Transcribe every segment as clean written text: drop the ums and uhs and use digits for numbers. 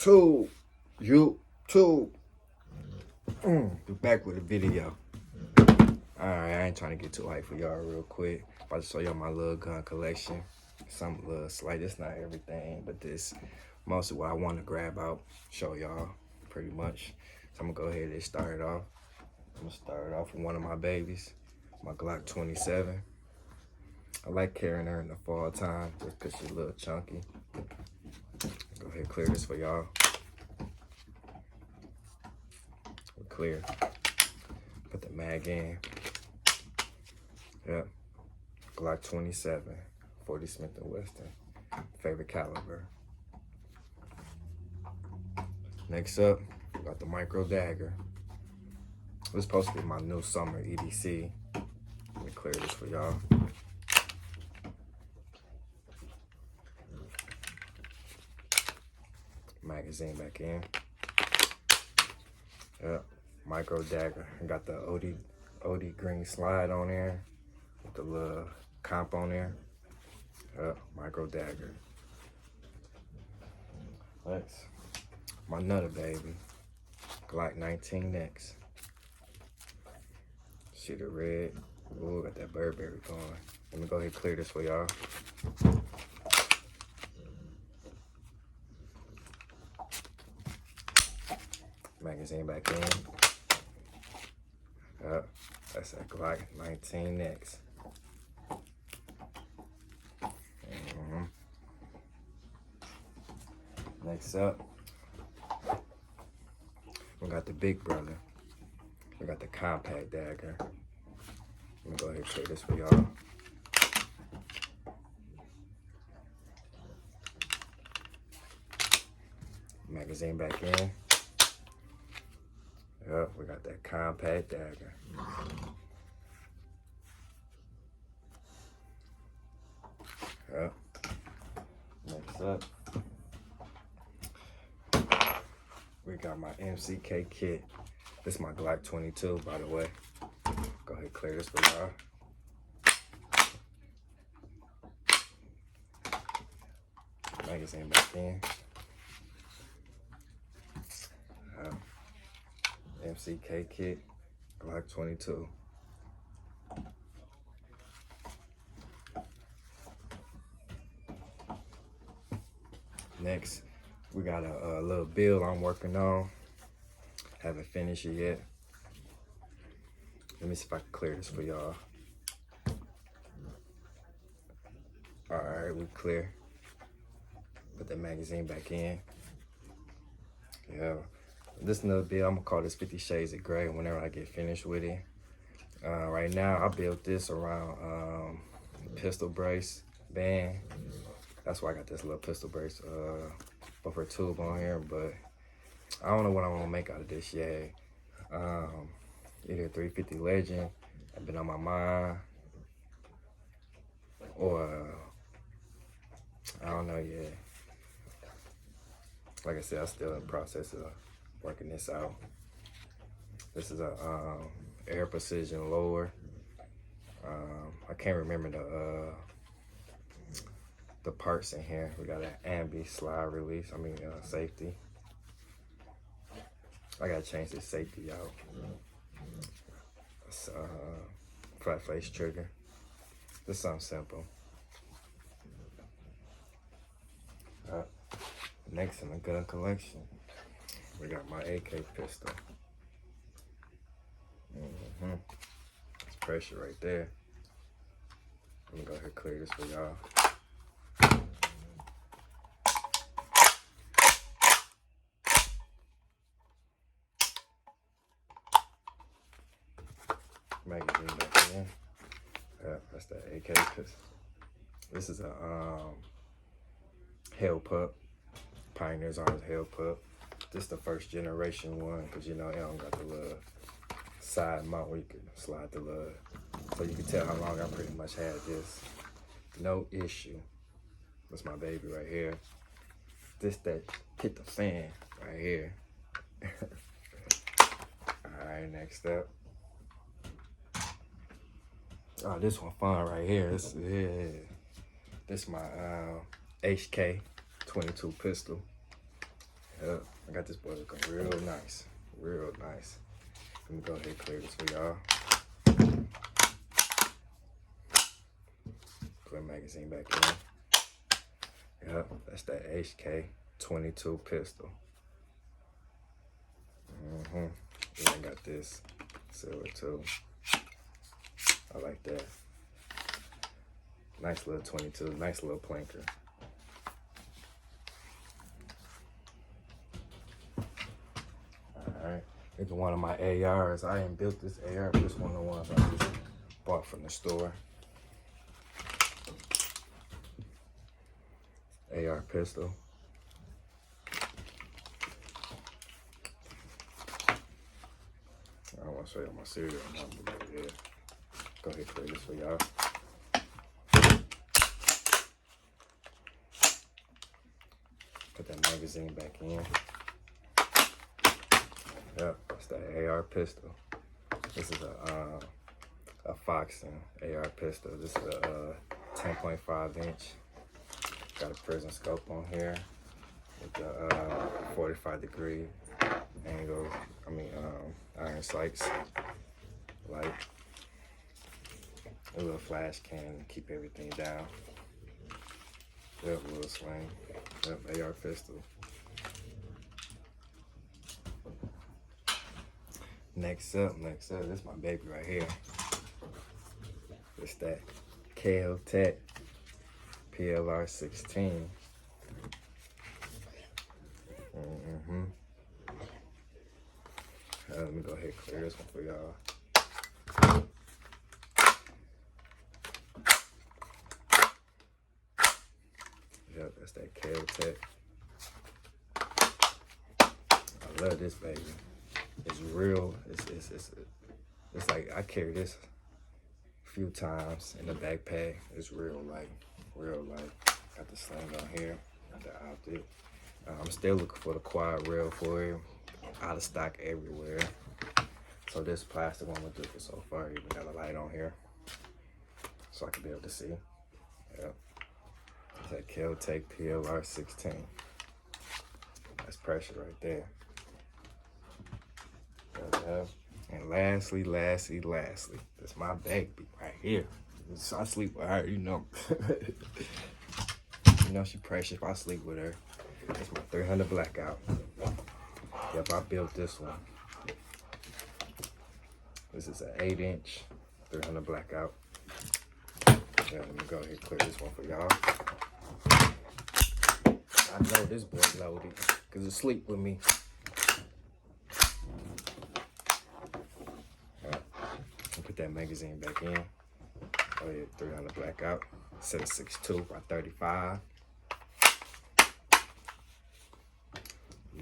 YouTube. We're back with a video. Alright, I ain't trying to get too hype for y'all real quick. About to show y'all my little gun collection. Some little slight, it's not everything, but this mostly what I want to grab out, show y'all pretty much. So I'm gonna go ahead and start it off. I'm gonna start it off with one of my babies, my Glock 27. I like carrying her in the fall time just because she's a little chunky. Go ahead and clear this for y'all. We're clear. Put the mag in. Yep. Glock 27, 40 Smith & Wesson. Favorite caliber. Next up, got the micro dagger. This is supposed to be my new summer EDC. Let me clear this for y'all. Magazine back in. Yep, micro dagger. I got the OD green slide on there with the little comp on there. Yep, micro dagger. Next, my Nutter baby, Glock 19X. See the red. Ooh, got that Burberry going. Let me go ahead and clear this for y'all. Magazine back in. Yep, that's that Glock 19X. Next up, we got the big brother. We got the compact dagger. Let me go ahead and clear this for y'all. Magazine back in. Yep, we got that compact dagger. Yep. Next up, we got my MCK kit. This is my Glock 22, by the way. Go ahead and clear this for y'all. Magazine back in. MCK kit, Glock 22. Next, we got a little build I'm working on. Haven't finished it yet. Let me see if I can clear this for y'all. All right, we clear. Put the magazine back in. Yeah. This another build, I'm gonna call this 50 Shades of Gray whenever I get finished with it. Right now, I built this around pistol brace band. That's why I got this little pistol brace buffer tube on here, but I don't know what I'm gonna make out of this yet. Either 350 Legend, I've been on my mind, or I don't know yet. Like I said, I'm still in the process of working this out. This is a Air Precision lower. I can't remember the parts in here. We got an ambi slide release. Safety. I gotta change this safety out. It's flat face trigger. This is something simple. Next in the gun collection, we got my AK pistol. It's pressure right there. Let me go ahead and clear this for y'all. Magazine back in. Yeah, that's the AK pistol. This is a Hell Pup. Pioneers Arms Hell Pup. This is the first generation one, because you know it don't got the little side mount where you can slide the little, so you can tell how long I pretty much had this. No issue. That's my baby right here. This that hit the fan right here. Alright, next up. Oh, this one fun right here. This my HK 22 pistol. Yep, I got this boy looking real nice. Real nice. Let me go ahead and clear this for y'all. Put the magazine back in. Yep, that's that HK 22 pistol. Then I got this silver too. I like that. Nice little 22, nice little planker. Alright, it's one of my ARs. I ain't built this AR, but it's one of the ones I just bought from the store. AR pistol. I don't want to show you my serial number, but yeah. Go ahead and clear this for y'all. Put that magazine back in. Yep, that's that AR pistol. This is a Foxton AR pistol. This is a 10.5 inch. Got a prison scope on here with the 45-degree angle. Iron sights. Light. A little flash can to keep everything down. Yep, little sling. Yep, AR pistol. Next up, this is my baby right here. It's that Kel-Tec PLR 16. Let me go ahead and clear this one for y'all. Yep, that's that Kel-Tec. I love this baby. It's real. It's like I carry this a few times in the backpack. It's real light, real light. Got the sling on here, got the optic. I'm still looking for the quad rail for it. Out of stock everywhere. So this plastic one will do it so far. Even got a light on here, so I can be able to see. Yep. It's that Kel-Tec PLR 16. That's pressure right there. And lastly, that's my baby right here. So I sleep with her, you know. You know she precious if I sleep with her. That's my 300 blackout. Yep, I built this one. This is an 8-inch 300 blackout. Yeah, let me go ahead and clear this one for y'all. I know this boy loaded because it sleep with me. Put that magazine back in. Oh yeah, 300 blackout. Set a 6.2 by 35.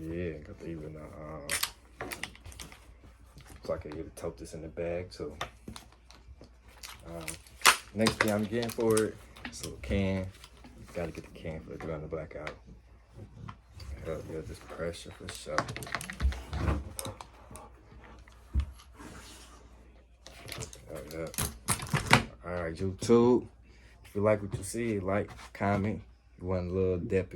Yeah, got to even so I can even tote this in the bag too. Next thing I'm getting for it, it's a little can. Gotta get the can for the 300 blackout. Hell yeah, this pressure for sure. Alright, YouTube. If you like what you see, like, comment. If you want a little depth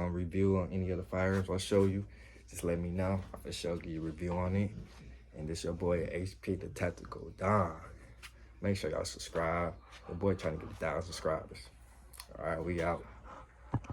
review on any of the firearms I'll show you, just let me know. I'll for sure give you a review on it. And this your boy HP the Tactical Don. Make sure y'all subscribe. The boy trying to get 1,000 subscribers. Alright, we out.